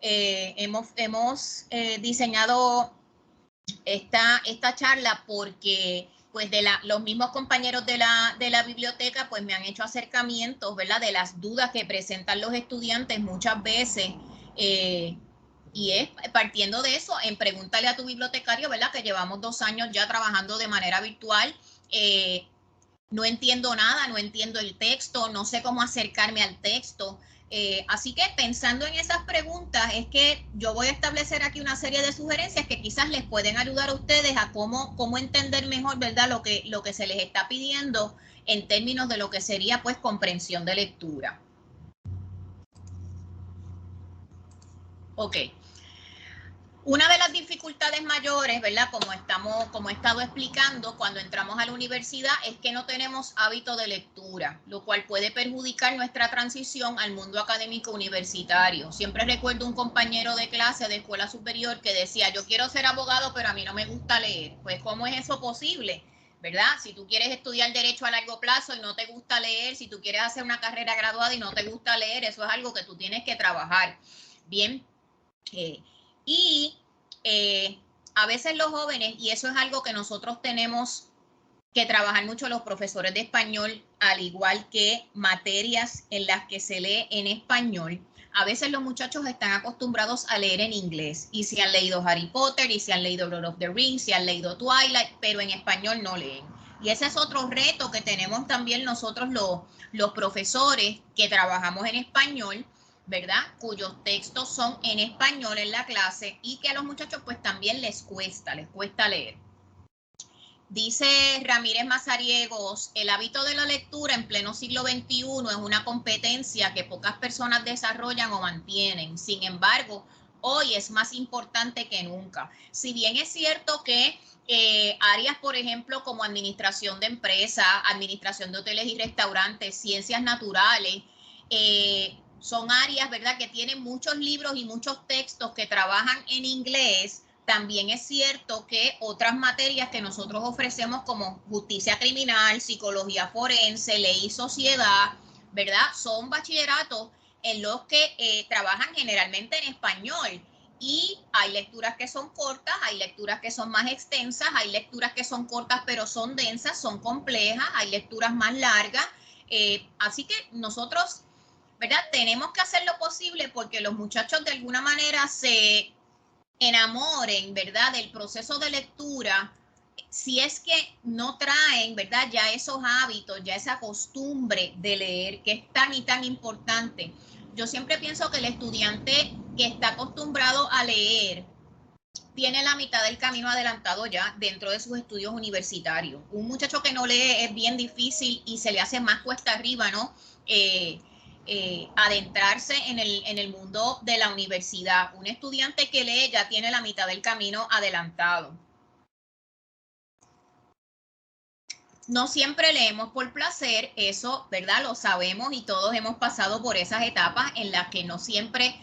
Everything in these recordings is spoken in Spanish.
hemos diseñado esta charla porque pues los mismos compañeros de la biblioteca pues me han hecho acercamientos, ¿verdad? De las dudas que presentan los estudiantes muchas veces, y es partiendo de eso, en Pregúntale a tu bibliotecario, ¿verdad? Que llevamos 2 años ya trabajando de manera virtual. No entiendo nada, no entiendo el texto, no sé cómo acercarme al texto. Así que pensando en esas preguntas es que yo voy a establecer aquí una serie de sugerencias que quizás les pueden ayudar a ustedes a cómo entender mejor, ¿verdad? Lo que se les está pidiendo en términos de lo que sería pues comprensión de lectura. Ok. Una de las dificultades mayores, ¿verdad? Como he estado explicando, cuando entramos a la universidad es que no tenemos hábito de lectura, lo cual puede perjudicar nuestra transición al mundo académico universitario. Siempre recuerdo un compañero de clase de escuela superior que decía, yo quiero ser abogado, pero a mí no me gusta leer. Pues, ¿cómo es eso posible? ¿Verdad? Si tú quieres estudiar derecho a largo plazo y no te gusta leer, si tú quieres hacer una carrera graduada y no te gusta leer, eso es algo que tú tienes que trabajar. Bien. Y a veces los jóvenes, y eso es algo que nosotros tenemos que trabajar mucho los profesores de español, al igual que materias en las que se lee en español, a veces los muchachos están acostumbrados a leer en inglés y si han leído Harry Potter y si han leído Lord of the Rings, si han leído Twilight, pero en español no leen. Y ese es otro reto que tenemos también nosotros los profesores que trabajamos en español, ¿verdad? Cuyos textos son en español en la clase y que a los muchachos pues también les cuesta leer. Dice Ramírez Mazariegos, el hábito de la lectura en pleno siglo XXI es una competencia que pocas personas desarrollan o mantienen. Sin embargo, hoy es más importante que nunca. Si bien es cierto que áreas, por ejemplo, como administración de empresas, administración de hoteles y restaurantes, ciencias naturales, son áreas, ¿verdad?, que tienen muchos libros y muchos textos que trabajan en inglés. También es cierto que otras materias que nosotros ofrecemos como justicia criminal, psicología forense, ley y sociedad, ¿verdad?, son bachilleratos en los que trabajan generalmente en español. Y hay lecturas que son cortas, hay lecturas que son más extensas, hay lecturas que son cortas pero son densas, son complejas, hay lecturas más largas. Así que nosotros, ¿verdad?, tenemos que hacer lo posible porque los muchachos de alguna manera se enamoren, ¿verdad?, del proceso de lectura, si es que no traen, ¿verdad?, ya esos hábitos, ya esa costumbre de leer que es tan y tan importante. Yo siempre pienso que el estudiante que está acostumbrado a leer tiene la mitad del camino adelantado ya dentro de sus estudios universitarios. Un muchacho que no lee es bien difícil y se le hace más cuesta arriba, ¿no?, adentrarse en el mundo de la universidad. Un estudiante que lee ya tiene la mitad del camino adelantado. No siempre leemos por placer, eso, ¿verdad?, lo sabemos y todos hemos pasado por esas etapas en las que no siempre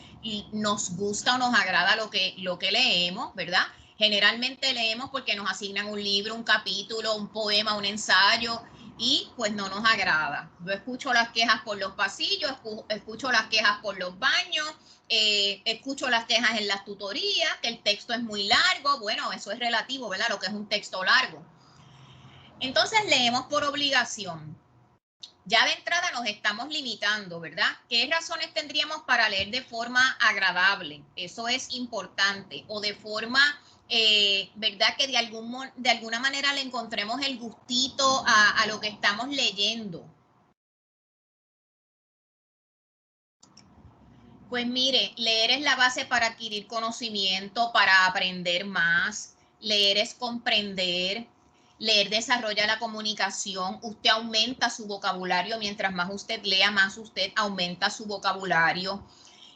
nos gusta o nos agrada lo que leemos, ¿verdad? Generalmente leemos porque nos asignan un libro, un capítulo, un poema, un ensayo y pues no nos agrada. Yo escucho las quejas por los pasillos, escucho las quejas por los baños, escucho las quejas en las tutorías, que el texto es muy largo. Bueno, eso es relativo, ¿verdad?, lo que es un texto largo. Entonces leemos por obligación. Ya de entrada nos estamos limitando, ¿verdad? ¿Qué razones tendríamos para leer de forma agradable? Eso es importante. O de forma, ¿verdad?, que de alguna manera le encontremos el gustito a lo que estamos leyendo. Pues mire, leer es la base para adquirir conocimiento, para aprender más. Leer es comprender. Leer desarrolla la comunicación. Usted aumenta su vocabulario. Mientras más usted lea, más usted aumenta su vocabulario.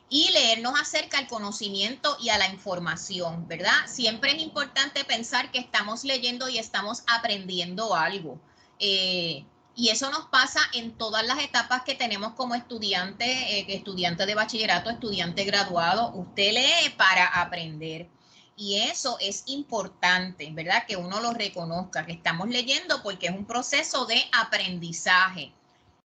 Y leer nos acerca al conocimiento y a la información, ¿verdad? Siempre es importante pensar que estamos leyendo y estamos aprendiendo algo. Y eso nos pasa en todas las etapas que tenemos como estudiante de bachillerato, estudiante graduado. Usted lee para aprender. Y eso es importante, ¿verdad?, que uno lo reconozca, que estamos leyendo porque es un proceso de aprendizaje.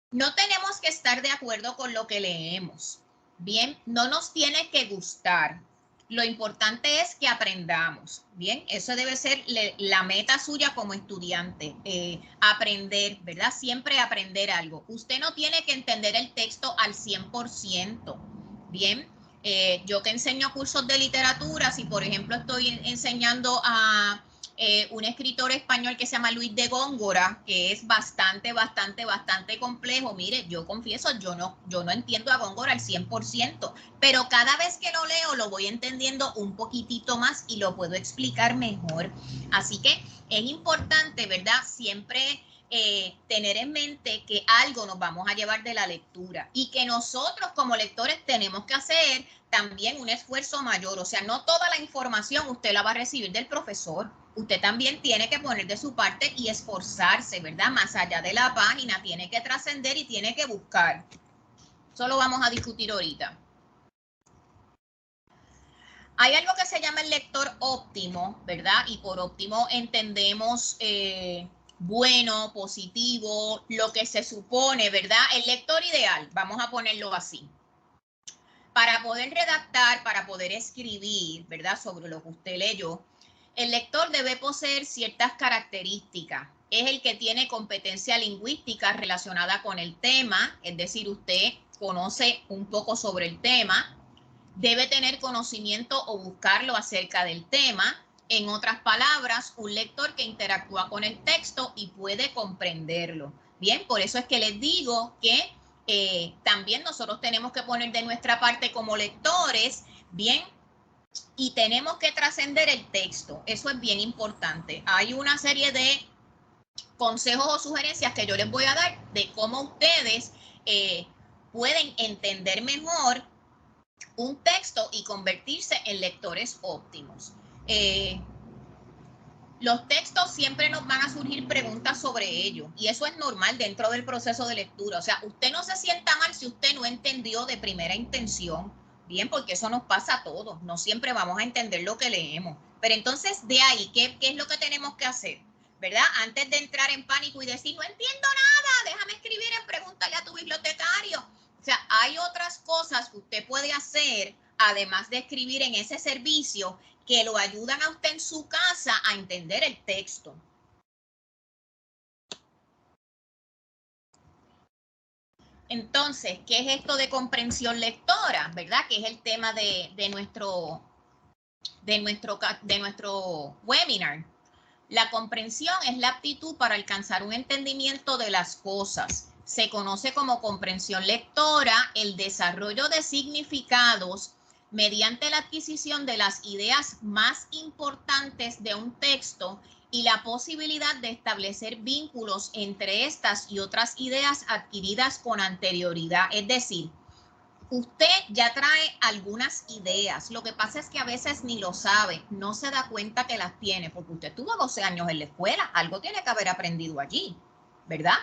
No tenemos que estar de acuerdo con lo que leemos, Bien, no nos tiene que gustar. Lo importante es que aprendamos. Bien, eso debe ser la meta suya como estudiante. Aprender, ¿verdad? Siempre aprender algo. Usted no tiene que entender el texto al 100%. Bien, yo que enseño cursos de literatura, si por ejemplo estoy enseñando a un escritor español que se llama Luis de Góngora, que es bastante complejo. Mire, yo confieso, yo no entiendo a Góngora al 100%, pero cada vez que lo leo lo voy entendiendo un poquitito más y lo puedo explicar mejor. Así que es importante, ¿verdad? Siempre tener en mente que algo nos vamos a llevar de la lectura y que nosotros como lectores tenemos que hacer también un esfuerzo mayor. O sea, no toda la información usted la va a recibir del profesor. Usted también tiene que poner de su parte y esforzarse, ¿verdad? Más allá de la página, tiene que trascender y tiene que buscar. Eso lo vamos a discutir ahorita. Hay algo que se llama el lector óptimo, ¿verdad? Y por óptimo entendemos bueno, positivo, lo que se supone, ¿verdad? El lector ideal, vamos a ponerlo así. Para poder redactar, para poder escribir, ¿verdad? Sobre lo que usted leyó, el lector debe poseer ciertas características. Es el que tiene competencia lingüística relacionada con el tema, es decir, usted conoce un poco sobre el tema, debe tener conocimiento o buscarlo acerca del tema. En otras palabras, un lector que interactúa con el texto y puede comprenderlo. Bien, por eso es que les digo que también nosotros tenemos que poner de nuestra parte como lectores, bien, y tenemos que trascender el texto. Eso es bien importante. Hay una serie de consejos o sugerencias que yo les voy a dar de cómo ustedes pueden entender mejor un texto y convertirse en lectores óptimos. Los textos siempre nos van a surgir preguntas sobre ello y eso es normal dentro del proceso de lectura. O sea, usted no se sienta mal si usted no entendió de primera intención, bien, porque eso nos pasa a todos. No siempre vamos a entender lo que leemos. Pero entonces, de ahí, ¿qué es lo que tenemos que hacer? ¿Verdad? Antes de entrar en pánico y decir, no entiendo nada, déjame escribir en pregúntale a tu bibliotecario. O sea, hay otras cosas que usted puede hacer, además de escribir en ese servicio, que lo ayudan a usted en su casa a entender el texto. Entonces, ¿qué es esto de comprensión lectora? ¿Verdad? Que es el tema de nuestro webinar. La comprensión es la aptitud para alcanzar un entendimiento de las cosas. Se conoce como comprensión lectora el desarrollo de significados mediante la adquisición de las ideas más importantes de un texto y la posibilidad de establecer vínculos entre estas y otras ideas adquiridas con anterioridad. Es decir, usted ya trae algunas ideas. Lo que pasa es que a veces ni lo sabe, no se da cuenta que las tiene, porque usted tuvo 12 años en la escuela, algo tiene que haber aprendido allí, ¿verdad?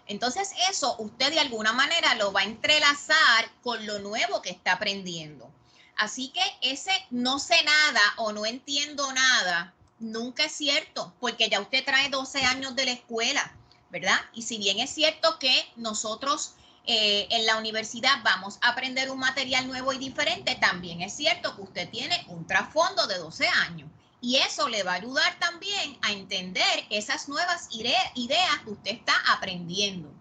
Entonces eso usted de alguna manera lo va a entrelazar con lo nuevo que está aprendiendo. Así que ese no sé nada o no entiendo nada nunca es cierto, porque ya usted trae 12 años de la escuela, ¿verdad? Y si bien es cierto que nosotros en la universidad vamos a aprender un material nuevo y diferente, también es cierto que usted tiene un trasfondo de 12 años. Y eso le va a ayudar también a entender esas nuevas ideas que usted está aprendiendo.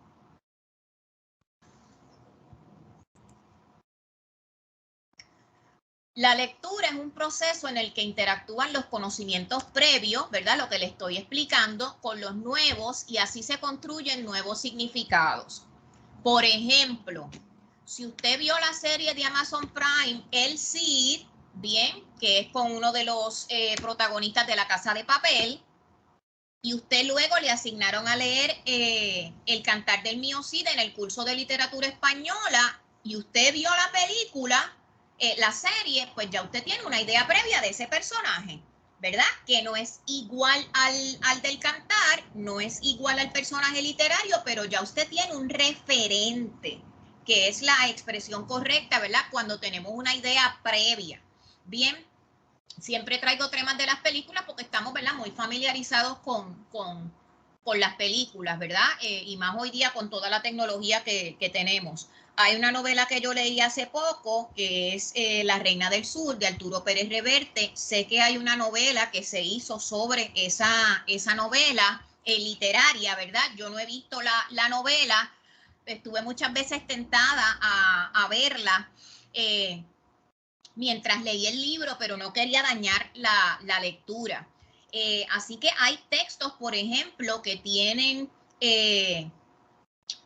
La lectura es un proceso en el que interactúan los conocimientos previos, ¿verdad? Lo que le estoy explicando, con los nuevos y así se construyen nuevos significados. Por ejemplo, si usted vio la serie de Amazon Prime, El Cid, bien, que es con uno de los protagonistas de La Casa de Papel, y usted luego le asignaron a leer El Cantar del Mío Cid en el curso de literatura española, y usted vio la película, la serie, pues ya usted tiene una idea previa de ese personaje, ¿verdad? Que no es igual al del Cantar, no es igual al personaje literario, pero ya usted tiene un referente, que es la expresión correcta, ¿verdad? Cuando tenemos una idea previa. Bien, siempre traigo temas de las películas porque estamos, ¿verdad?, muy familiarizados con por las películas, ¿verdad? Y más hoy día con toda la tecnología que tenemos. Hay una novela que yo leí hace poco, que es La Reina del Sur, de Arturo Pérez Reverte. Sé que hay una novela que se hizo sobre esa novela literaria, ¿verdad? Yo no he visto la novela, estuve muchas veces tentada a verla mientras leí el libro, pero no quería dañar la lectura. Así que hay textos, por ejemplo, que tienen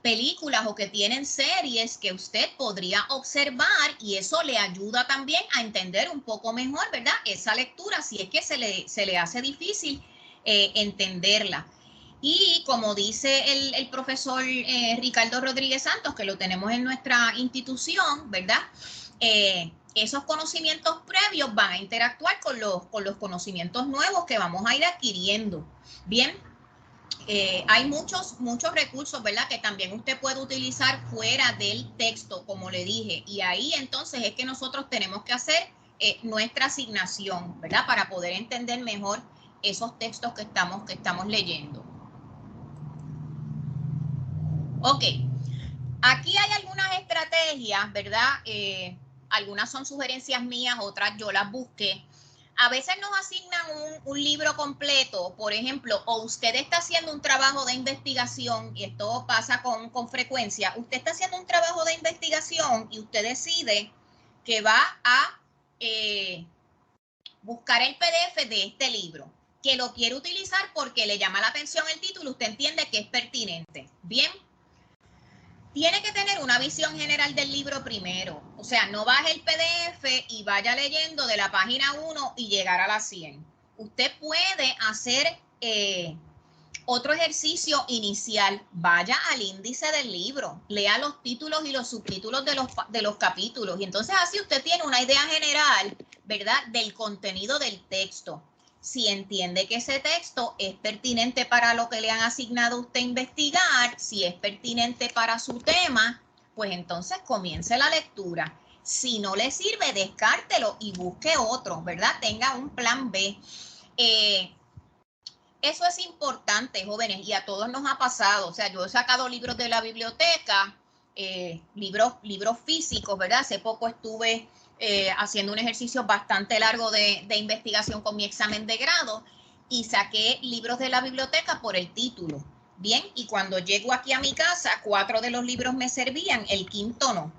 películas o que tienen series que usted podría observar y eso le ayuda también a entender un poco mejor, ¿verdad? Esa lectura, si es que se le hace difícil entenderla. Y como dice el profesor Ricardo Rodríguez Santos, que lo tenemos en nuestra institución, ¿verdad? Esos conocimientos previos van a interactuar con los conocimientos nuevos que vamos a ir adquiriendo. Bien, hay muchos recursos, ¿verdad? Que también usted puede utilizar fuera del texto, como le dije. Y ahí entonces es que nosotros tenemos que hacer nuestra asignación, ¿verdad? Para poder entender mejor esos textos que estamos leyendo. Ok, aquí hay algunas estrategias, ¿verdad? Algunas son sugerencias mías, otras yo las busqué. A veces nos asignan un libro completo, por ejemplo, o usted está haciendo un trabajo de investigación, y esto pasa con frecuencia, usted está haciendo un trabajo de investigación y usted decide que va a buscar el PDF de este libro, que lo quiere utilizar porque le llama la atención el título, usted entiende que es pertinente. Bien, tiene que tener una visión general del libro primero. O sea, no baje el PDF y vaya leyendo de la página 1 y llegar a la 100. Usted puede hacer otro ejercicio inicial. Vaya al índice del libro, lea los títulos y los subtítulos de los capítulos. Y entonces así usted tiene una idea general, ¿verdad?, del contenido del texto. Si entiende que ese texto es pertinente para lo que le han asignado a usted investigar, si es pertinente para su tema, pues entonces comience la lectura. Si no le sirve, descártelo y busque otro, ¿verdad? Tenga un plan B. Eso es importante, jóvenes, y a todos nos ha pasado. O sea, yo he sacado libros de la biblioteca, libros físicos, ¿verdad? Hace poco estuve haciendo un ejercicio bastante largo de investigación con mi examen de grado y saqué libros de la biblioteca por el título. Bien, y cuando llego aquí a mi casa, 4 de los libros me servían, el 5º no.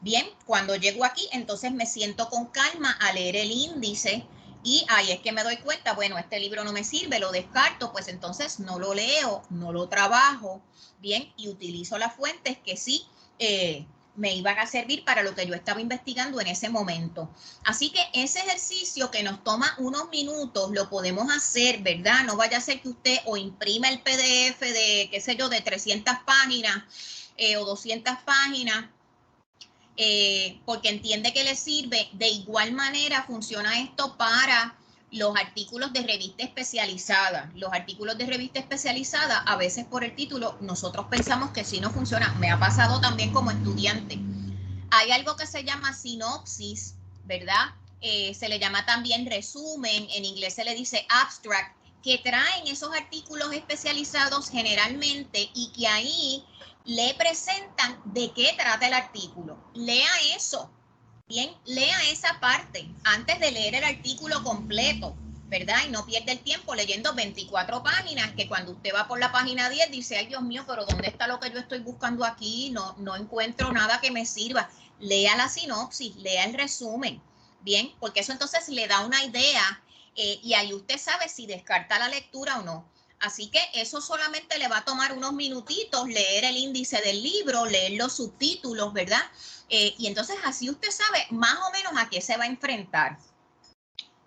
Bien, cuando llego aquí, entonces me siento con calma a leer el índice y ahí es que me doy cuenta, bueno, este libro no me sirve, lo descarto, pues entonces no lo leo, no lo trabajo, bien, y utilizo las fuentes que sí me iban a servir para lo que yo estaba investigando en ese momento. Así que ese ejercicio que nos toma unos minutos lo podemos hacer, ¿verdad? No vaya a ser que usted o imprima el PDF de, qué sé yo, de 300 páginas o 200 páginas, porque entiende que le sirve. De igual manera funciona esto para los artículos de revista especializada. Los artículos de revista especializada, a veces por el título, nosotros pensamos que sí no funciona. Me ha pasado también como estudiante. Hay algo que se llama sinopsis, ¿verdad? Se le llama también resumen, en inglés se le dice abstract, que traen esos artículos especializados generalmente y que ahí le presentan de qué trata el artículo. Lea eso, bien, lea esa parte antes de leer el artículo completo, ¿verdad? Y no pierda el tiempo leyendo 24 páginas, que cuando usted va por la página 10 dice, ay Dios mío, pero ¿dónde está lo que yo estoy buscando aquí? No encuentro nada que me sirva. Lea la sinopsis, lea el resumen, bien, porque eso entonces le da una idea y ahí usted sabe si descarta la lectura o no. Así que eso solamente le va a tomar unos minutitos, leer el índice del libro, leer los subtítulos, ¿verdad? Y entonces así usted sabe más o menos a qué se va a enfrentar.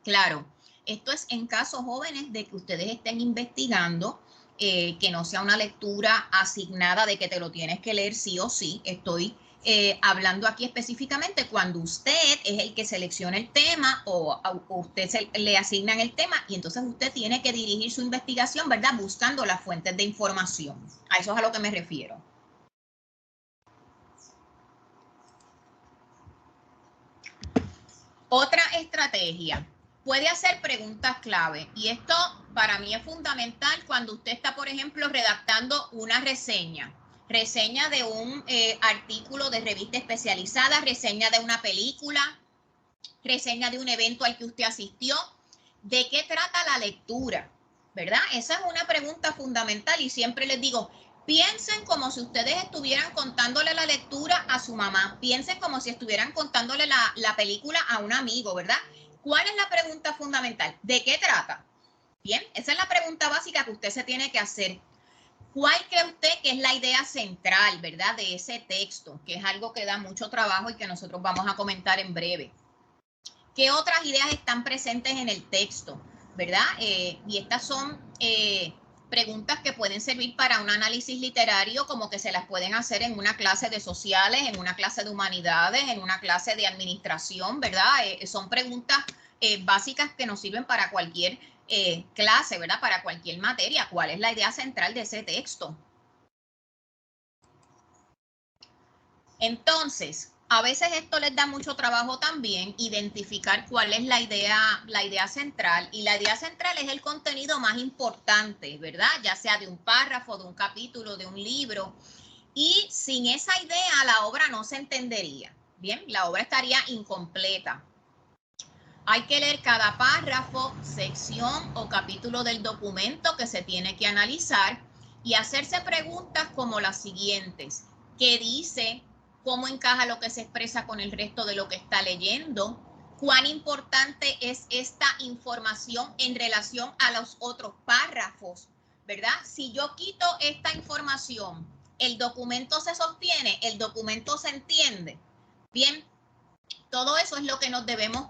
Claro, esto es en casos jóvenes de que ustedes estén investigando, que no sea una lectura asignada de que te lo tienes que leer sí o sí. Estoy hablando aquí específicamente cuando usted es el que selecciona el tema o usted le asignan el tema y entonces usted tiene que dirigir su investigación, ¿verdad? Buscando las fuentes de información. A eso es a lo que me refiero. Otra estrategia, puede hacer preguntas clave y esto para mí es fundamental cuando usted está, por ejemplo, redactando una reseña de un artículo de revista especializada, reseña de una película, reseña de un evento al que usted asistió. ¿De qué trata la lectura? ¿Verdad? Esa es una pregunta fundamental y siempre les digo, piensen como si ustedes estuvieran contándole la lectura a su mamá, piensen como si estuvieran contándole la película a un amigo, ¿verdad? ¿Cuál es la pregunta fundamental? ¿De qué trata? Bien, esa es la pregunta básica que usted se tiene que hacer. ¿Cuál cree usted que es la idea central, verdad, de ese texto? Que es algo que da mucho trabajo y que nosotros vamos a comentar en breve. ¿Qué otras ideas están presentes en el texto, verdad? Y estas son preguntas que pueden servir para un análisis literario, como que se las pueden hacer en una clase de sociales, en una clase de humanidades, en una clase de administración, ¿verdad? Son preguntas básicas que nos sirven para cualquier clase, ¿verdad? Para cualquier materia. ¿Cuál es la idea central de ese texto? Entonces, a veces esto les da mucho trabajo también, identificar cuál es la idea central. Y la idea central es el contenido más importante, ¿verdad? Ya sea de un párrafo, de un capítulo, de un libro. Y sin esa idea, la obra no se entendería. Bien, la obra estaría incompleta. Hay que leer cada párrafo, sección o capítulo del documento que se tiene que analizar y hacerse preguntas como las siguientes. ¿Qué dice? ¿Cómo encaja lo que se expresa con el resto de lo que está leyendo? ¿Cuán importante es esta información en relación a los otros párrafos? ¿Verdad? Si yo quito esta información, ¿el documento se sostiene? ¿El documento se entiende? Bien, todo eso es lo que nos debemos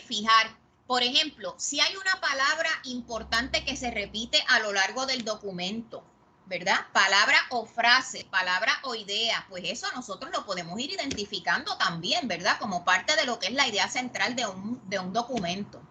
fijar. Por ejemplo, si hay una palabra importante que se repite a lo largo del documento, ¿verdad? Palabra o frase, palabra o idea, pues eso nosotros lo podemos ir identificando también, ¿verdad? Como parte de lo que es la idea central de un documento.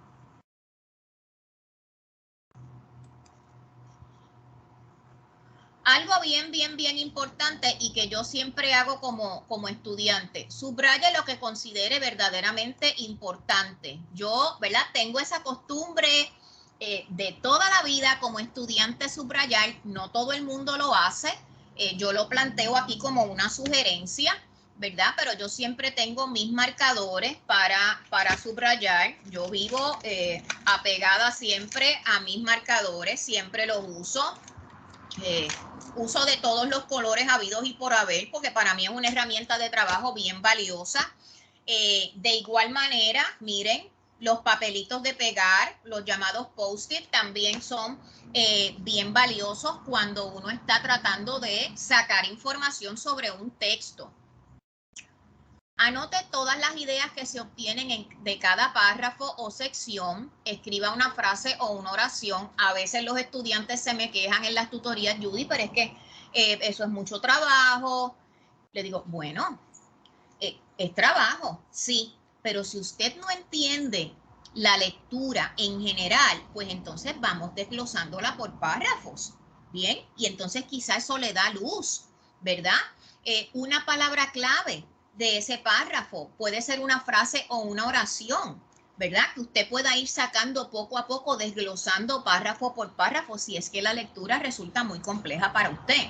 Algo bien importante y que yo siempre hago como estudiante, subraye lo que considere verdaderamente importante. Yo, ¿verdad? Tengo esa costumbre de toda la vida como estudiante subrayar, no todo el mundo lo hace, yo lo planteo aquí como una sugerencia, ¿verdad? Pero yo siempre tengo mis marcadores para subrayar. Yo vivo apegada siempre a mis marcadores, siempre los uso. Uso de todos los colores habidos y por haber, porque para mí es una herramienta de trabajo bien valiosa. De igual manera, miren, los papelitos de pegar, los llamados post-it, también son bien valiosos cuando uno está tratando de sacar información sobre un texto. Anote todas las ideas que se obtienen de cada párrafo o sección, escriba una frase o una oración. A veces los estudiantes se me quejan en las tutorías, Judy, pero es que eso es mucho trabajo. Le digo, bueno, es trabajo, sí, pero si usted no entiende la lectura en general, pues entonces vamos desglosándola por párrafos, ¿bien? Y entonces quizá eso le da luz, ¿verdad? Una palabra clave de ese párrafo puede ser una frase o una oración, ¿verdad? Que usted pueda ir sacando poco a poco, desglosando párrafo por párrafo, si es que la lectura resulta muy compleja para usted.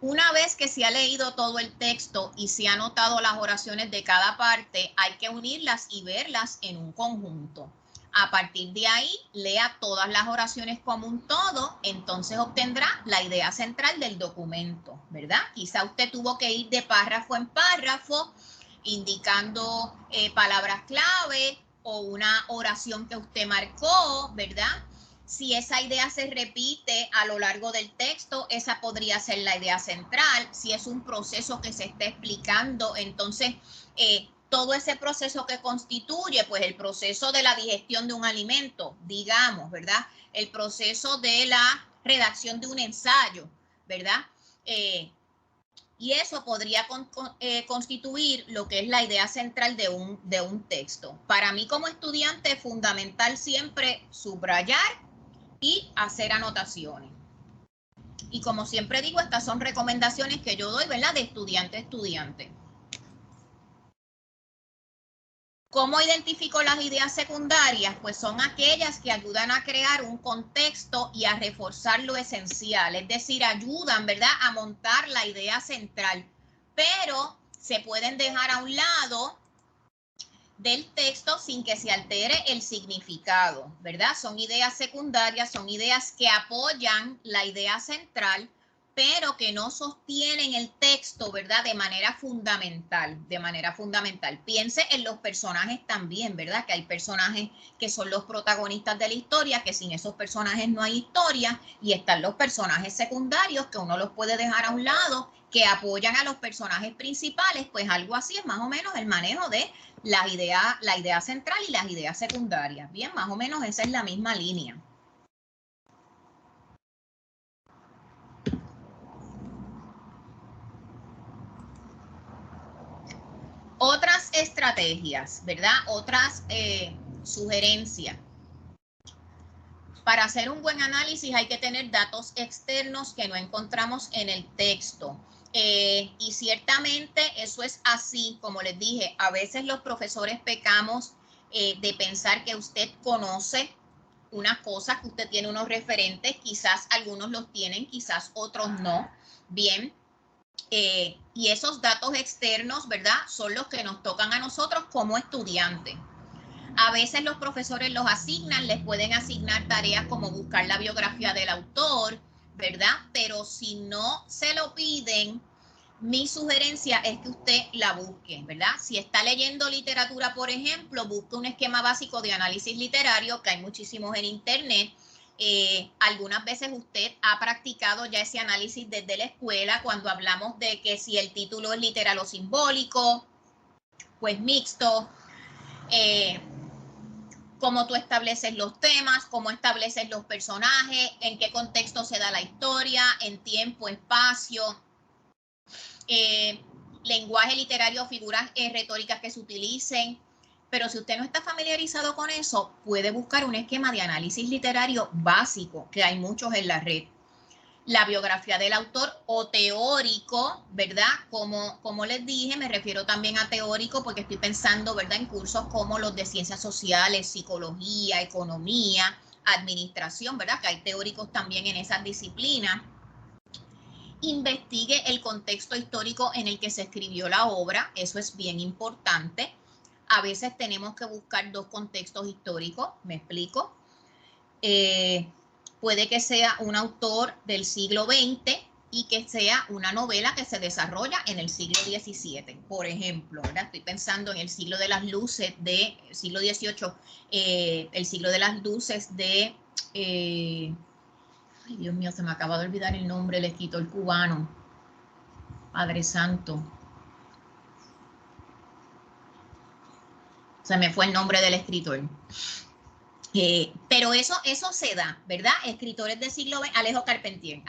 Una vez que se ha leído todo el texto y se ha anotado las oraciones de cada parte, hay que unirlas y verlas en un conjunto. A partir de ahí, lea todas las oraciones como un todo, entonces obtendrá la idea central del documento, ¿verdad? Quizá usted tuvo que ir de párrafo en párrafo, indicando palabras clave o una oración que usted marcó, ¿verdad? Si esa idea se repite a lo largo del texto, esa podría ser la idea central. Si es un proceso que se está explicando, entonces todo ese proceso que constituye, pues el proceso de la digestión de un alimento, digamos, ¿verdad? El proceso de la redacción de un ensayo, ¿verdad? Y eso podría constituir lo que es la idea central de un texto. Para mí como estudiante es fundamental siempre subrayar y hacer anotaciones. Y como siempre digo, estas son recomendaciones que yo doy, ¿verdad? De estudiante a estudiante. ¿Cómo identifico las ideas secundarias? Pues son aquellas que ayudan a crear un contexto y a reforzar lo esencial, es decir, ayudan, ¿verdad?, a montar la idea central, pero se pueden dejar a un lado del texto sin que se altere el significado, ¿verdad? Son ideas secundarias, son ideas que apoyan la idea central, pero que no sostienen el texto, ¿verdad? De manera fundamental, de manera fundamental. Piense en los personajes también, ¿verdad? Que hay personajes que son los protagonistas de la historia, que sin esos personajes no hay historia, y están los personajes secundarios que uno los puede dejar a un lado, que apoyan a los personajes principales, pues algo así es más o menos el manejo de la idea central y las ideas secundarias. Bien, más o menos esa es la misma línea. Otras estrategias, ¿verdad? Otras sugerencias. Para hacer un buen análisis hay que tener datos externos que no encontramos en el texto. Y ciertamente eso es así, como les dije, a veces los profesores pecamos de pensar que usted conoce unas cosas, que usted tiene unos referentes, quizás algunos los tienen, quizás otros no. Bien, y esos datos externos, ¿verdad?, son los que nos tocan a nosotros como estudiantes. A veces los profesores los asignan, les pueden asignar tareas como buscar la biografía del autor, ¿verdad? Pero si no se lo piden, mi sugerencia es que usted la busque, ¿verdad? Si está leyendo literatura, por ejemplo, busque un esquema básico de análisis literario, que hay muchísimos en internet. Algunas veces usted ha practicado ya ese análisis desde la escuela, cuando hablamos de que si el título es literal o simbólico, pues mixto. Cómo tú estableces los temas, cómo estableces los personajes, en qué contexto se da la historia, en tiempo, espacio, lenguaje literario, figuras retóricas que se utilicen. Pero si usted no está familiarizado con eso, puede buscar un esquema de análisis literario básico, que hay muchos en la red. La biografía del autor o teórico, ¿verdad? Como les dije, me refiero también a teórico porque estoy pensando, ¿verdad?, en cursos como los de ciencias sociales, psicología, economía, administración, ¿verdad?, que hay teóricos también en esas disciplinas. Investigue el contexto histórico en el que se escribió la obra, eso es bien importante. A veces tenemos que buscar dos contextos históricos, ¿me explico? Puede que sea un autor del siglo XX y que sea una novela que se desarrolla en el siglo XVII, por ejemplo, ¿verdad? Estoy pensando en el siglo de las luces de siglo XVIII, el siglo de las luces de, ay Dios mío, se me acaba de olvidar el nombre del escritor cubano, Padre Santo. Se me fue el nombre del escritor. Pero eso se da, ¿verdad? Escritores del siglo XX, Alejo Carpentier,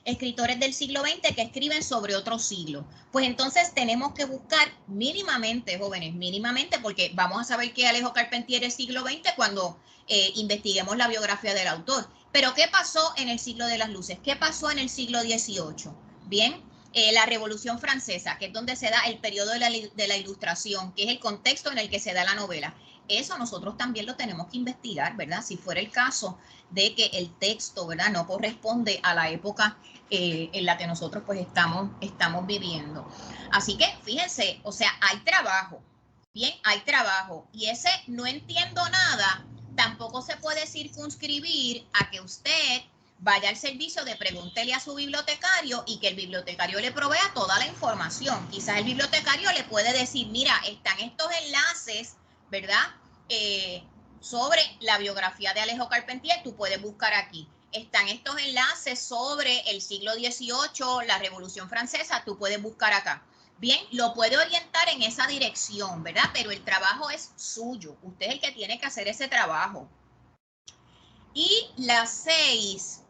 escritores del siglo XX que escriben sobre otro siglo. Pues entonces tenemos que buscar mínimamente, jóvenes, mínimamente, porque vamos a saber que Alejo Carpentier es siglo XX cuando investiguemos la biografía del autor. Pero ¿qué pasó en el siglo de las luces? ¿Qué pasó en el siglo XVIII? Bien, la Revolución Francesa, que es donde se da el periodo de la Ilustración, que es el contexto en el que se da la novela. Eso nosotros también lo tenemos que investigar, ¿verdad? Si fuera el caso de que el texto, ¿verdad?, no corresponde a la época en la que nosotros pues estamos viviendo. Así que fíjense, o sea, hay trabajo, bien, hay trabajo. Y ese no entiendo nada, tampoco se puede circunscribir a que usted vaya al servicio de pregúntele a su bibliotecario y que el bibliotecario le provea toda la información. Quizás el bibliotecario le puede decir, mira, están estos enlaces, ¿verdad? Sobre la biografía de Alejo Carpentier, tú puedes buscar aquí. Están estos enlaces sobre el siglo XVIII, la Revolución Francesa, tú puedes buscar acá. Bien, lo puede orientar en esa dirección, ¿verdad? Pero el trabajo es suyo. Usted es el que tiene que hacer ese trabajo. Y la 6,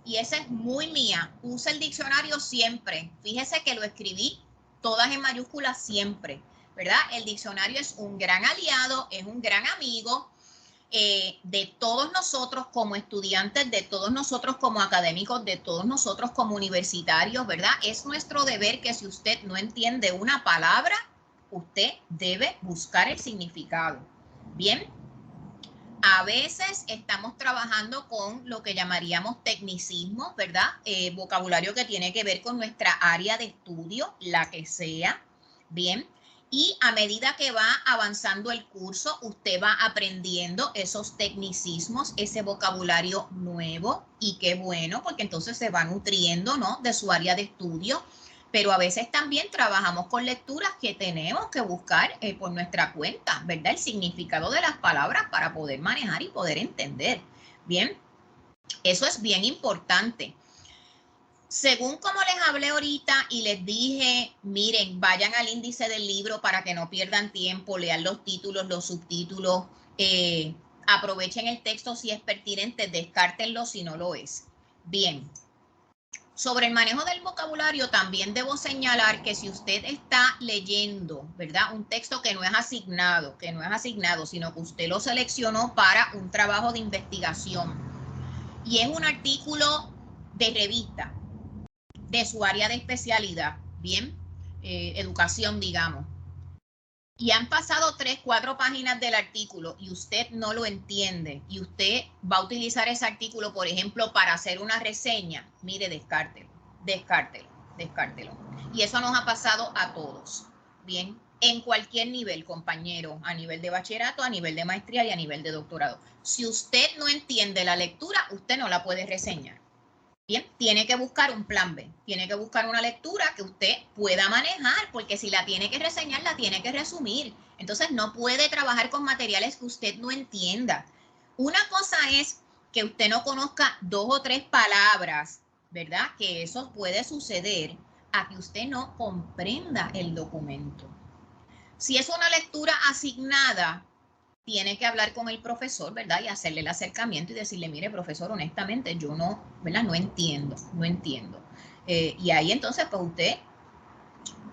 y esa es muy mía, usa el diccionario siempre. Fíjese que lo escribí todas en mayúsculas siempre, ¿verdad? El diccionario es un gran aliado, es un gran amigo de todos nosotros como estudiantes, de todos nosotros como académicos, de todos nosotros como universitarios, ¿verdad? Es nuestro deber que si usted no entiende una palabra, usted debe buscar el significado. Bien, a veces estamos trabajando con lo que llamaríamos tecnicismos, ¿verdad? Vocabulario que tiene que ver con nuestra área de estudio, la que sea. Bien, y a medida que va avanzando el curso, usted va aprendiendo esos tecnicismos, ese vocabulario nuevo, y qué bueno, porque entonces se va nutriendo, ¿no?, de su área de estudio. Pero a veces también trabajamos con lecturas que tenemos que buscar por nuestra cuenta, ¿verdad? El significado de las palabras para poder manejar y poder entender. Bien, eso es bien importante. Según como les hablé ahorita y les dije, miren, vayan al índice del libro para que no pierdan tiempo, lean los títulos, los subtítulos, aprovechen el texto si es pertinente, descártenlo si no lo es. Bien. Sobre el manejo del vocabulario, también debo señalar que si usted está leyendo, ¿verdad?, un texto que no es asignado, sino que usted lo seleccionó para un trabajo de investigación y es un artículo de revista de su área de especialidad, bien, educación, digamos, y han pasado 3, 4 páginas del artículo y usted no lo entiende y usted va a utilizar ese artículo, por ejemplo, para hacer una reseña, mire, descártelo. Y eso nos ha pasado a todos, bien, en cualquier nivel, compañero, a nivel de bachillerato, a nivel de maestría y a nivel de doctorado. Si usted no entiende la lectura, usted no la puede reseñar. Bien, tiene que buscar un plan B, tiene que buscar una lectura que usted pueda manejar, porque si la tiene que reseñar, la tiene que resumir. Entonces no puede trabajar con materiales que usted no entienda. Una cosa es que usted no conozca 2 o 3 palabras, ¿verdad? Que eso puede suceder, a que usted no comprenda el documento. Si es una lectura asignada, tiene que hablar con el profesor, ¿verdad? Y hacerle el acercamiento y decirle, mire, profesor, honestamente, yo no, ¿verdad?, no entiendo. Y ahí entonces, pues usted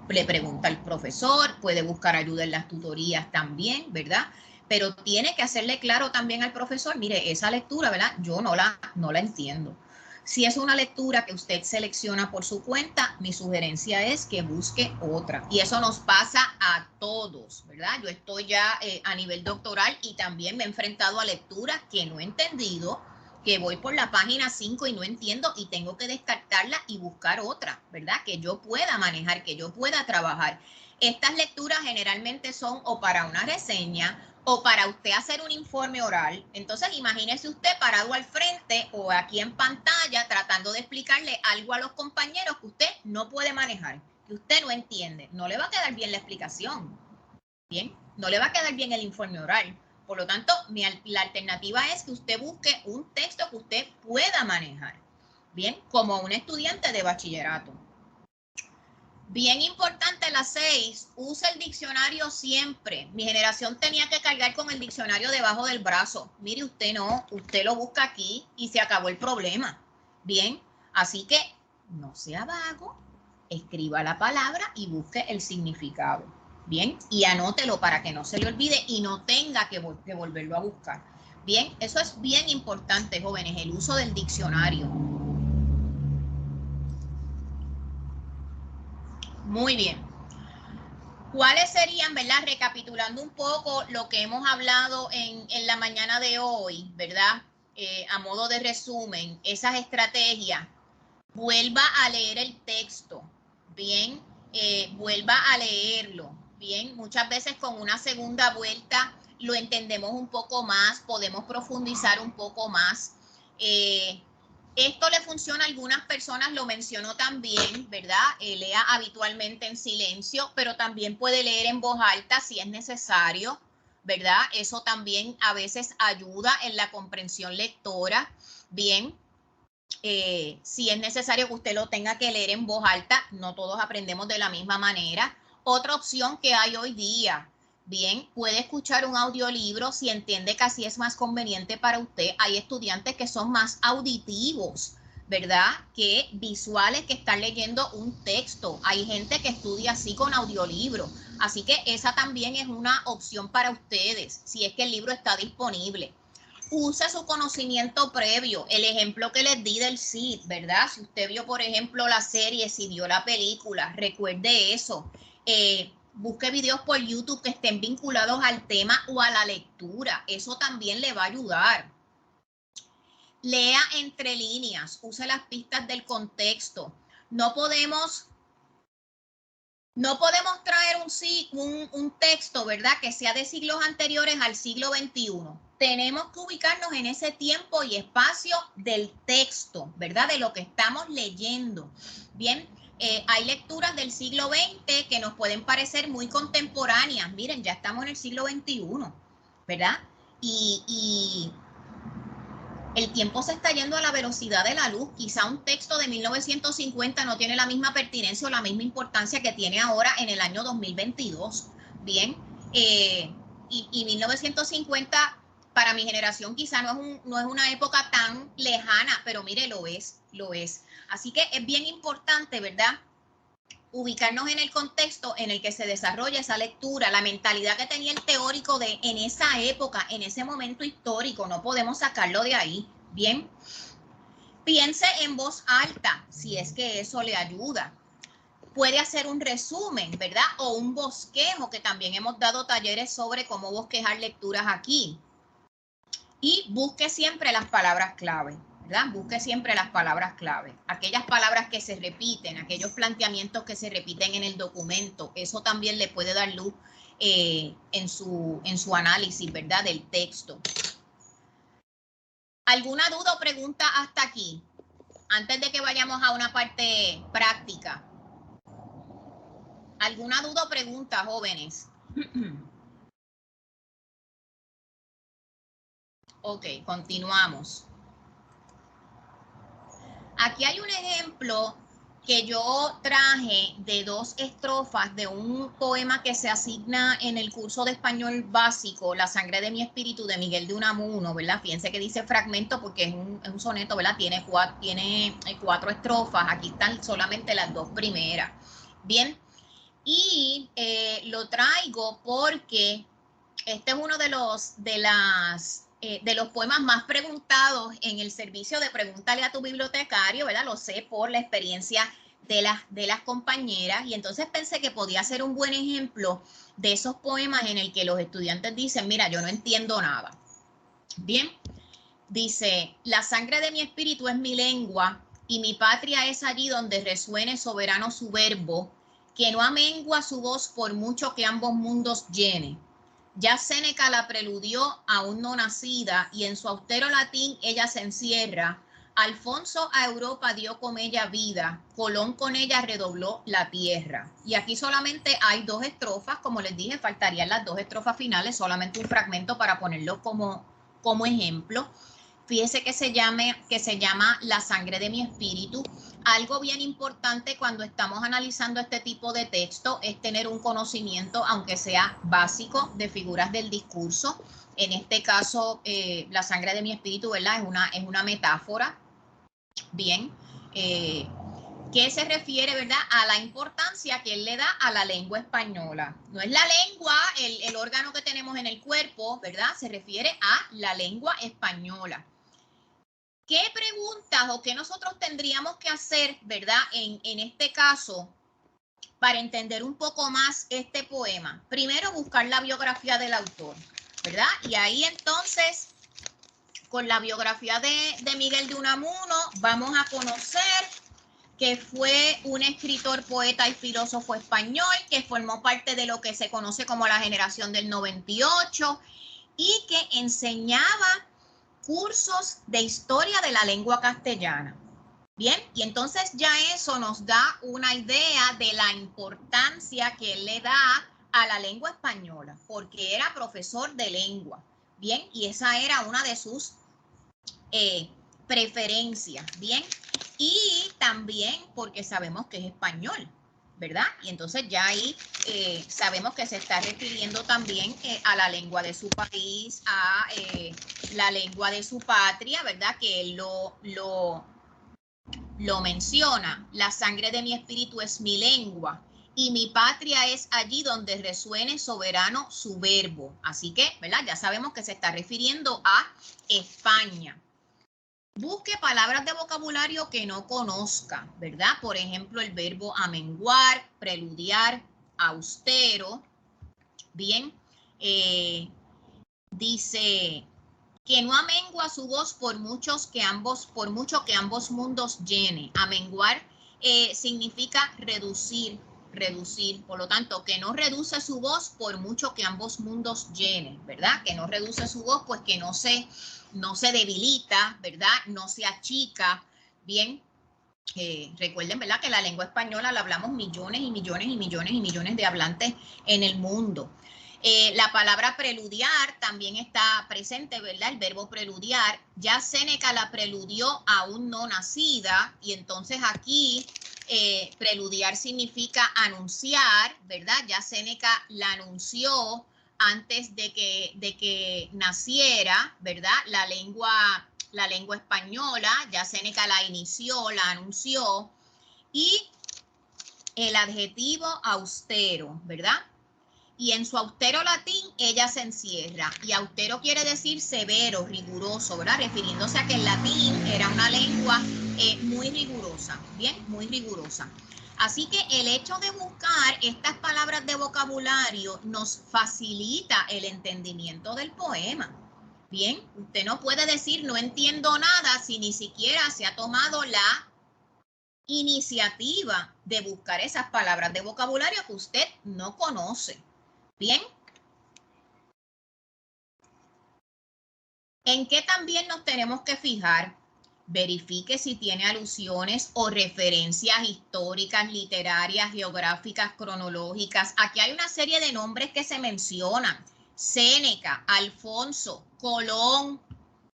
le pregunta al profesor, puede buscar ayuda en las tutorías también, ¿verdad? Pero tiene que hacerle claro también al profesor, mire, esa lectura, ¿verdad?, yo no la entiendo. Si es una lectura que usted selecciona por su cuenta, mi sugerencia es que busque otra. Y eso nos pasa a todos, ¿verdad? Yo estoy ya a nivel doctoral y también me he enfrentado a lecturas que no he entendido, que voy por la página 5 y no entiendo y tengo que descartarla y buscar otra, ¿verdad? Que yo pueda manejar, que yo pueda trabajar. Estas lecturas generalmente son o para una reseña o para usted hacer un informe oral. Entonces, imagínese usted parado al frente o aquí en pantalla tratando de explicarle algo a los compañeros que usted no puede manejar, que usted no entiende. No le va a quedar bien la explicación, ¿bien? No le va a quedar bien el informe oral. Por lo tanto, la alternativa es que usted busque un texto que usted pueda manejar, ¿bien? Como un estudiante de bachillerato. Bien importante la 6, usa el diccionario siempre. Mi generación tenía que cargar con el diccionario debajo del brazo. Mire, usted no, usted lo busca aquí y se acabó el problema. Bien, así que no sea vago, escriba la palabra y busque el significado. Bien, y anótelo para que no se le olvide y no tenga que volverlo a buscar. Bien, eso es bien importante, jóvenes, el uso del diccionario. Muy bien. ¿Cuáles serían, verdad? Recapitulando un poco lo que hemos hablado en la mañana de hoy, ¿verdad? A modo de resumen, esas estrategias. Vuelva a leer el texto, ¿bien? Vuelva a leerlo, ¿bien? Muchas veces con una segunda vuelta lo entendemos un poco más, podemos profundizar un poco más. Esto le funciona a algunas personas, lo mencionó también, ¿verdad? Lea habitualmente en silencio, pero también puede leer en voz alta si es necesario, ¿verdad? Eso también a veces ayuda en la comprensión lectora, ¿bien? Si es necesario que usted lo tenga que leer en voz alta, no todos aprendemos de la misma manera. Otra opción que hay hoy día, bien, puede escuchar un audiolibro si entiende que así es más conveniente para usted. Hay estudiantes que son más auditivos, ¿verdad?, que visuales, que están leyendo un texto. Hay gente que estudia así con audiolibro. Así que esa también es una opción para ustedes, si es que el libro está disponible. Use su conocimiento previo. El ejemplo que les di del Cid, ¿verdad? Si usted vio, por ejemplo, la serie, si vio la película, recuerde eso. Busque videos por YouTube que estén vinculados al tema o a la lectura. Eso también le va a ayudar. Lea entre líneas, use las pistas del contexto. No podemos traer un texto, ¿verdad?, que sea de siglos anteriores al siglo XXI. Tenemos que ubicarnos en ese tiempo y espacio del texto, ¿verdad?, de lo que estamos leyendo. Bien, hay lecturas del siglo XX que nos pueden parecer muy contemporáneas. Miren, ya estamos en el siglo XXI, ¿verdad? Y el tiempo se está yendo a la velocidad de la luz. Quizá un texto de 1950 no tiene la misma pertinencia o la misma importancia que tiene ahora en el año 2022. Bien, y 1950 para mi generación quizá no es una época tan lejana, pero mire, lo es. Así que es bien importante, ¿verdad?, ubicarnos en el contexto en el que se desarrolla esa lectura, la mentalidad que tenía el teórico en esa época, en ese momento histórico. No podemos sacarlo de ahí. Bien, piense en voz alta, si es que eso le ayuda. Puede hacer un resumen, ¿verdad?, o un bosquejo, que también hemos dado talleres sobre cómo bosquejar lecturas aquí. Y busque siempre las palabras clave, ¿verdad? Busque siempre las palabras clave, aquellas palabras que se repiten, aquellos planteamientos que se repiten en el documento. Eso también le puede dar luz en su análisis, ¿verdad?, del texto. ¿Alguna duda o pregunta hasta aquí? Antes de que vayamos a una parte práctica. ¿Alguna duda o pregunta, jóvenes? Ok, continuamos. Aquí hay un ejemplo que yo traje de 2 estrofas de un poema que se asigna en el curso de español básico, La sangre de mi espíritu, de Miguel de Unamuno, ¿verdad? Fíjense que dice fragmento porque es un soneto, ¿verdad? Tiene 4 estrofas. Aquí están solamente las 2 primeras. Bien, y lo traigo porque este es uno de los poemas más preguntados en el servicio de Pregúntale a tu bibliotecario, ¿verdad? Lo sé por la experiencia de las compañeras, y entonces pensé que podía ser un buen ejemplo de esos poemas en el que los estudiantes dicen, mira, yo no entiendo nada. Bien, dice, la sangre de mi espíritu es mi lengua y mi patria es allí donde resuene soberano su verbo, que no amengua su voz por mucho que ambos mundos llene. Ya Séneca la preludió aún no nacida y en su austero latín ella se encierra. Alfonso a Europa dio con ella vida, Colón con ella redobló la tierra. Y aquí solamente hay 2 estrofas, como les dije, faltarían las 2 estrofas finales, solamente un fragmento para ponerlo como ejemplo. Fíjese que se llama La sangre de mi espíritu. Algo bien importante cuando estamos analizando este tipo de texto es tener un conocimiento, aunque sea básico, de figuras del discurso. En este caso, la sangre de mi espíritu, ¿verdad?, es una metáfora. Bien, que se refiere, ¿verdad?, a la importancia que él le da a la lengua española. No es la lengua, el órgano que tenemos en el cuerpo, ¿verdad?, se refiere a la lengua española. ¿Qué preguntas o qué nosotros tendríamos que hacer, ¿verdad?, en este caso para entender un poco más este poema? Primero, buscar la biografía del autor, ¿verdad? Y ahí entonces, con la biografía de Miguel de Unamuno, vamos a conocer que fue un escritor, poeta y filósofo español que formó parte de lo que se conoce como la generación del 98 y que enseñaba cursos de historia de la lengua castellana. Bien, y entonces ya eso nos da una idea de la importancia que él le da a la lengua española, porque era profesor de lengua. Bien, y esa era una de sus preferencias. Bien, y también porque sabemos que es español, ¿verdad? Y entonces ya ahí sabemos que se está refiriendo también a la lengua de su país, a la lengua de su patria, ¿verdad? Que él lo menciona. La sangre de mi espíritu es mi lengua y mi patria es allí donde resuene soberano su verbo. Así que, ¿verdad?, ya sabemos que se está refiriendo a España. Busque palabras de vocabulario que no conozca, ¿verdad? Por ejemplo, el verbo amenguar, preludiar, austero. Bien, dice que no amengua su voz por mucho que ambos mundos llene. Amenguar significa reducir. Por lo tanto, que no reduce su voz por mucho que ambos mundos llenen, ¿verdad? Que no reduce su voz, pues que no se debilita, ¿verdad? No se achica. Bien, recuerden, ¿verdad? Que la lengua española la hablamos millones y millones y millones y millones de hablantes en el mundo. La palabra preludiar también está presente, ¿verdad? El verbo preludiar. Ya Séneca la preludió aún no nacida, y entonces aquí preludiar significa anunciar, ¿verdad? Ya Séneca la anunció antes de que naciera, ¿verdad? La lengua española. Ya Séneca la inició, la anunció. Y el adjetivo austero, ¿verdad? Y en su austero latín ella se encierra. Y austero quiere decir severo, riguroso, ¿verdad? Refiriéndose a que el latín era una lengua muy rigurosa, bien, muy rigurosa. Así que el hecho de buscar estas palabras de vocabulario nos facilita el entendimiento del poema. Bien, usted no puede decir no entiendo nada si ni siquiera se ha tomado la iniciativa de buscar esas palabras de vocabulario que usted no conoce. Bien. ¿En qué también nos tenemos que fijar? Verifique si tiene alusiones o referencias históricas, literarias, geográficas, cronológicas. Aquí hay una serie de nombres que se mencionan. Séneca, Alfonso, Colón,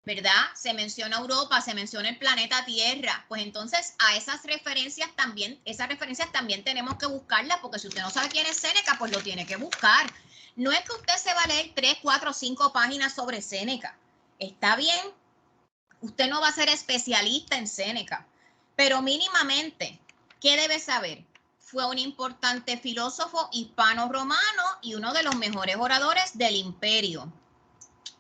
¿verdad? Se menciona Europa, se menciona el planeta Tierra. Pues entonces a esas referencias también tenemos que buscarlas, porque si usted no sabe quién es Séneca, pues lo tiene que buscar. No es que usted se va a leer 3, 4, 5 páginas sobre Séneca. Está bien, usted no va a ser especialista en Séneca, pero mínimamente, ¿qué debe saber? Fue un importante filósofo hispano-romano y uno de los mejores oradores del imperio.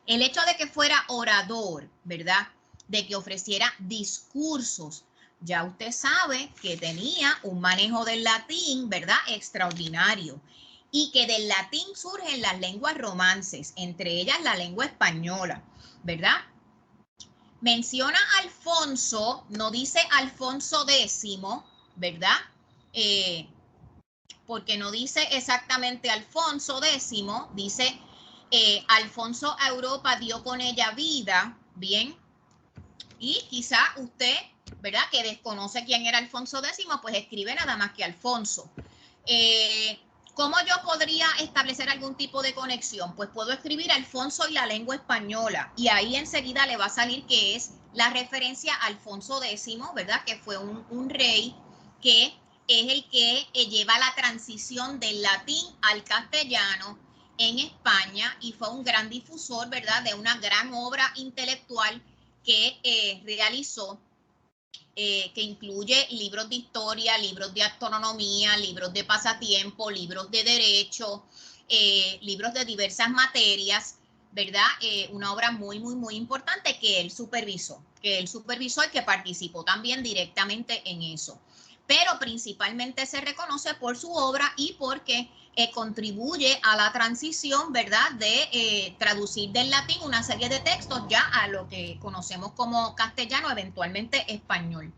El hecho de que fuera orador, ¿verdad? De que ofreciera discursos, ya usted sabe que tenía un manejo del latín, ¿verdad? Extraordinario. Y que del latín surgen las lenguas romances, entre ellas la lengua española, ¿verdad? Menciona Alfonso, no dice Alfonso X, ¿verdad? Porque no dice exactamente Alfonso X, dice Alfonso a Europa dio con ella vida, bien, y quizá usted, ¿verdad? Que desconoce quién era Alfonso X, pues escribe nada más que Alfonso. ¿Cómo yo podría establecer algún tipo de conexión? Pues puedo escribir Alfonso y la lengua española, y ahí enseguida le va a salir que es la referencia a Alfonso X, ¿verdad? Que fue un rey que es el que lleva la transición del latín al castellano en España, y fue un gran difusor, ¿verdad? De una gran obra intelectual que realizó, que incluye libros de historia, libros de astronomía, libros de pasatiempo, libros de derecho, libros de diversas materias, ¿verdad? Una obra muy, muy, muy importante que él supervisó y que participó también directamente en eso. Pero principalmente se reconoce por su obra y porque contribuye a la transición, ¿verdad? De traducir del latín una serie de textos ya a lo que conocemos como castellano, eventualmente español.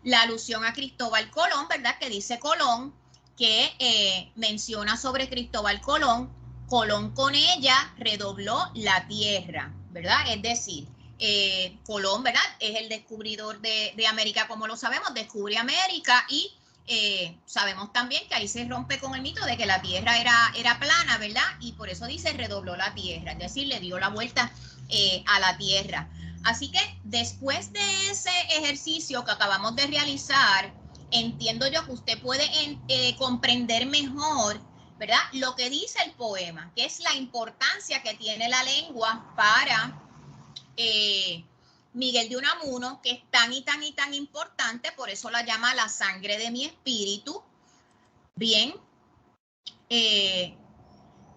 La alusión a Cristóbal Colón, ¿verdad? Que dice Colón, que menciona sobre Cristóbal Colón, Colón con ella redobló la tierra, ¿verdad? Es decir, Colón, ¿verdad? Es el descubridor de América, como lo sabemos, descubre América, y sabemos también que ahí se rompe con el mito de que la tierra era plana, ¿verdad? Y por eso dice redobló la tierra, es decir, le dio la vuelta a la tierra. Así que después de ese ejercicio que acabamos de realizar, entiendo yo que usted puede comprender mejor, ¿verdad? Lo que dice el poema, que es la importancia que tiene la lengua para Miguel de Unamuno, que es tan y tan y tan importante, por eso la llama la sangre de mi espíritu. Bien,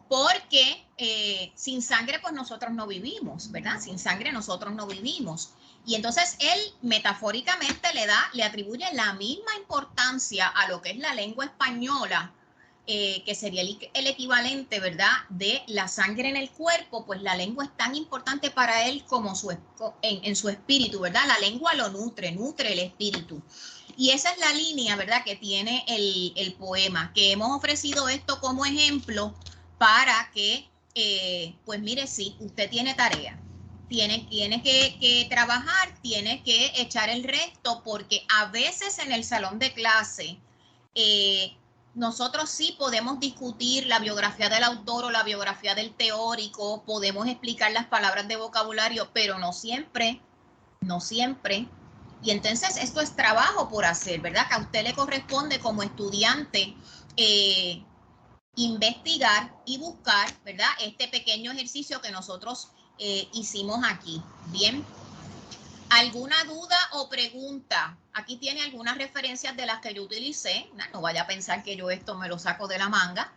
porque sin sangre pues nosotros no vivimos, ¿verdad? Sin sangre nosotros no vivimos. Y entonces él metafóricamente le atribuye la misma importancia a lo que es la lengua española que sería el equivalente, ¿verdad?, de la sangre en el cuerpo, pues la lengua es tan importante para él como en su espíritu, ¿verdad? La lengua lo nutre el espíritu. Y esa es la línea, ¿verdad?, que tiene el poema, que hemos ofrecido esto como ejemplo para que, pues mire, sí, usted tiene tarea. Tiene que trabajar, tiene que echar el resto, porque a veces en el salón de clase nosotros sí podemos discutir la biografía del autor o la biografía del teórico, podemos explicar las palabras de vocabulario, pero no siempre. Y entonces esto es trabajo por hacer, ¿verdad? Que a usted le corresponde como estudiante investigar y buscar, ¿verdad? Este pequeño ejercicio que nosotros hicimos aquí. Bien. ¿Alguna duda o pregunta? Aquí tiene algunas referencias de las que yo utilicé. No vaya a pensar que yo esto me lo saco de la manga.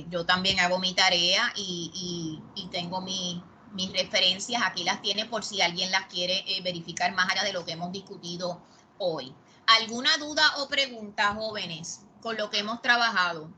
Yo también hago mi tarea y tengo mis referencias. Aquí las tiene por si alguien las quiere verificar más allá de lo que hemos discutido hoy. ¿Alguna duda o pregunta, jóvenes, con lo que hemos trabajado?